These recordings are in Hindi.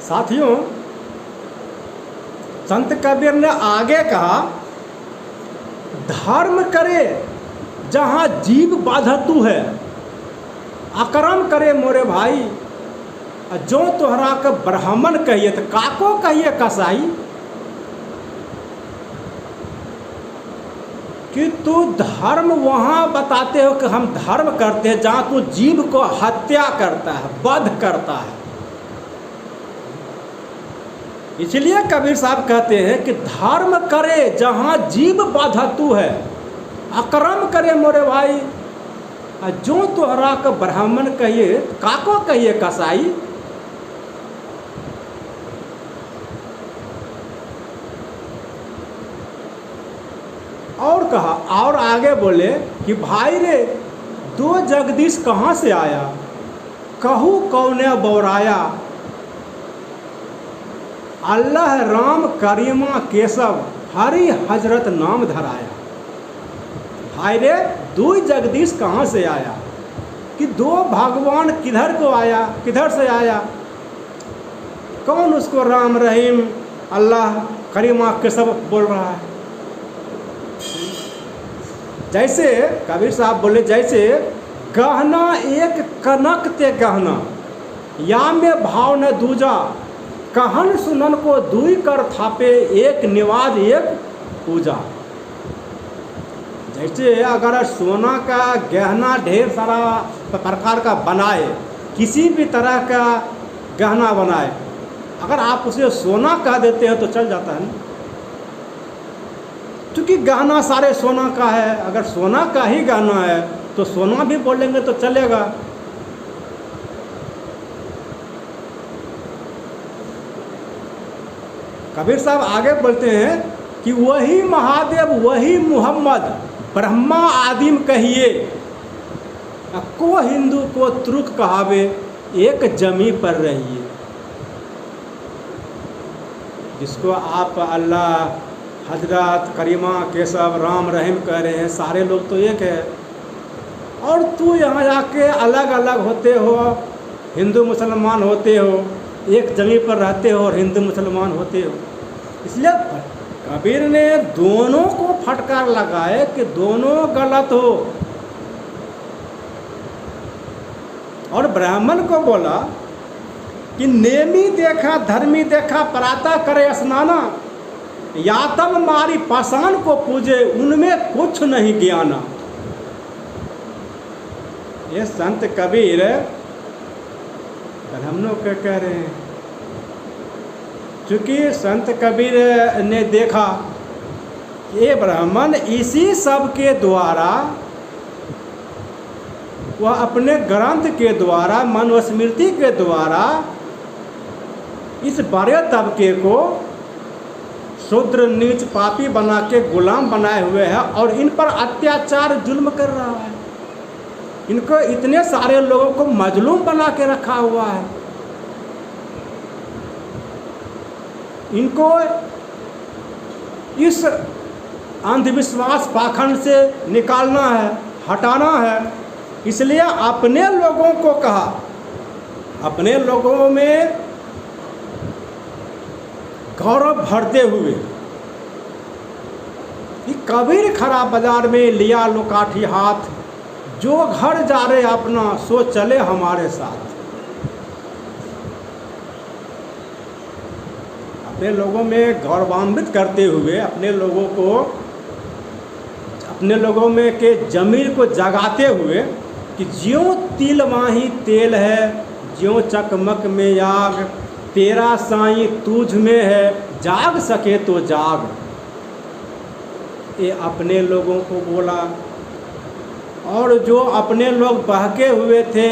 साथियों, संत कबीर ने आगे कहा, धर्म करे जहाँ जीव बाधतु है, अकर्म करे मोरे भाई, जो तोहरा के ब्राह्मण कहिए तो काको कहिए कसाई। कि तू धर्म वहाँ बताते हो कि हम धर्म करते हैं जहाँ तू जीव को हत्या करता है, वध करता है। इसलिए कबीर साहब कहते हैं कि धर्म करे जहाँ जीव बाधतु है, अकर्म करे मोरे भाई, जो तोहरा के ब्राह्मण कहिए काको कहिए कसाई। और कहा, और आगे बोले कि भाई रे, दो जगदीश कहाँ से आया, कहू कौने बौराया, अल्लाह राम करीमा केशव हरि हजरत नाम धराया। भाई रे, दो जगदीश कहाँ से आया, कि दो भगवान किधर को आया, किधर से आया, कौन उसको राम रहीम अल्लाह करीमा केशव बोल रहा है। जैसे कबीर साहब बोले, जैसे गहना एक कनक ते गहना, या में भाव न दूजा, कहन सुनन को दुई कर थापे, एक निवाज एक पूजा। जैसे अगर सोना का गहना ढेर सारा प्रकार का बनाए, किसी भी तरह का गहना बनाए, अगर आप उसे सोना कह देते हैं तो चल जाता है ना, क्योंकि गहना सारे सोना का है। अगर सोना का ही गहना है तो सोना भी बोलेंगे तो चलेगा। कबीर साहब आगे बोलते हैं कि वही महादेव वही मोहम्मद ब्रह्मा आदिम कहिए, को हिंदू को तुर्क कहावे, एक जमी पर रहिए। जिसको आप अल्लाह हजरत करीमा केशव राम रहीम कह रहे हैं, सारे लोग तो एक है, और तू यहाँ जाके अलग अलग होते हो, हिंदू मुसलमान होते हो, एक जमीन पर रहते हो और हिंदू मुसलमान होते हो। इसलिए कबीर ने दोनों को फटकार लगाए कि दोनों गलत हो। और ब्राह्मण को बोला कि नेमी देखा धर्मी देखा, पराता करे स्नाना, यातम मारी पाषाण को पूजे, उनमें कुछ नहीं ज्ञाना। ये संत कबीर ब्राह्मणों को कह रहे हैं, क्योंकि संत कबीर ने देखा ये ब्राह्मण इसी सब के द्वारा, वह अपने ग्रंथ के द्वारा, मनुस्मृति के द्वारा इस बड़े तबके को शूद्र नीच पापी बना के गुलाम बनाए हुए है और इन पर अत्याचार जुल्म कर रहा है। इनको इतने सारे लोगों को मजलूम बना के रखा हुआ है। इनको इस अंधविश्वास पाखंड से निकालना है, हटाना है। इसलिए अपने लोगों को कहा, अपने लोगों में गौरव भरते हुए कि कबीर खरा बाजार में लिया लो काठी हाथ, जो घर जा रहे अपना सो चले हमारे साथ। अपने लोगों में गौरवान्वित करते हुए, अपने लोगों में के जमीर को जगाते हुए कि ज्यों तिल माही तेल है, ज्यों चकमक में आग, तेरा साईं तुझ में है, जाग सके तो जाग। ये अपने लोगों को बोला। और जो अपने लोग बहके हुए थे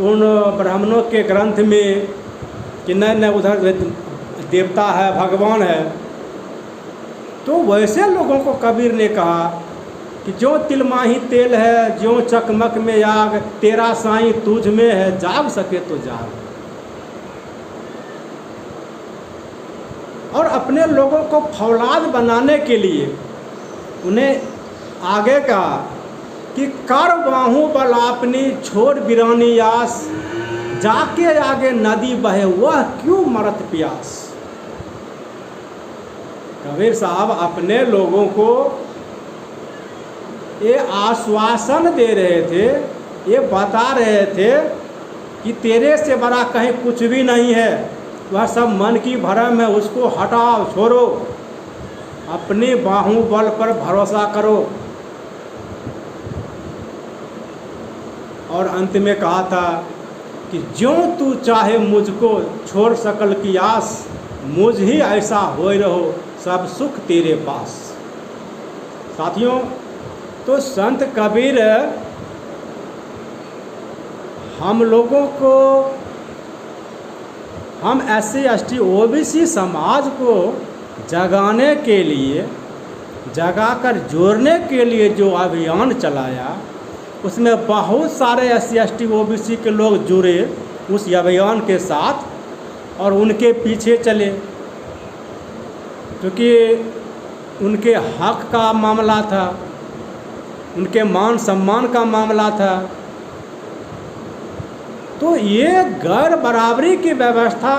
उन ब्राह्मणों के ग्रंथ में कि नहीं उधर देवता है, भगवान है, तो वैसे लोगों को कबीर ने कहा कि जो तिलमाही तेल है, जो चकमक में आग, तेरा साईं तुझ में है, जाग सके तो जाग। और अपने लोगों को फौलाद बनाने के लिए उन्हें आगे कहा कि कर बाहू बल अपनी छोड़ बिरानी आस, जाके आगे नदी बहे वह क्यों मरत प्यास। कबीर साहब अपने लोगों को ये आश्वासन दे रहे थे, ये बता रहे थे कि तेरे से बड़ा कहीं कुछ भी नहीं है, वह सब मन की भरम है, उसको हटाओ, छोड़ो, अपने बाहुबल पर भरोसा करो। और अंत में कहा था कि ज्यों तू चाहे मुझको छोड़ सकल की आस, मुझ ही ऐसा होए रहो सब सुख तेरे पास। साथियों, तो संत कबीर हम लोगों को, हम SC/ST OBC समाज को जगाने के लिए, जगाकर जोड़ने के लिए जो अभियान चलाया, उसमें बहुत सारे SC/ST OBC के लोग जुड़े उस अभियान के साथ और उनके पीछे चले, क्योंकि उनके हक का मामला था, उनके मान सम्मान का मामला था। तो ये गैर बराबरी की व्यवस्था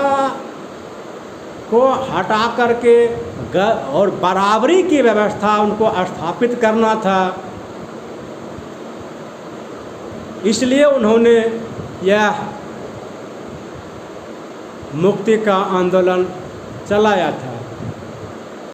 को हटा करके और बराबरी की व्यवस्था उनको स्थापित करना था। इसलिए उन्होंने यह मुक्ति का आंदोलन चलाया था।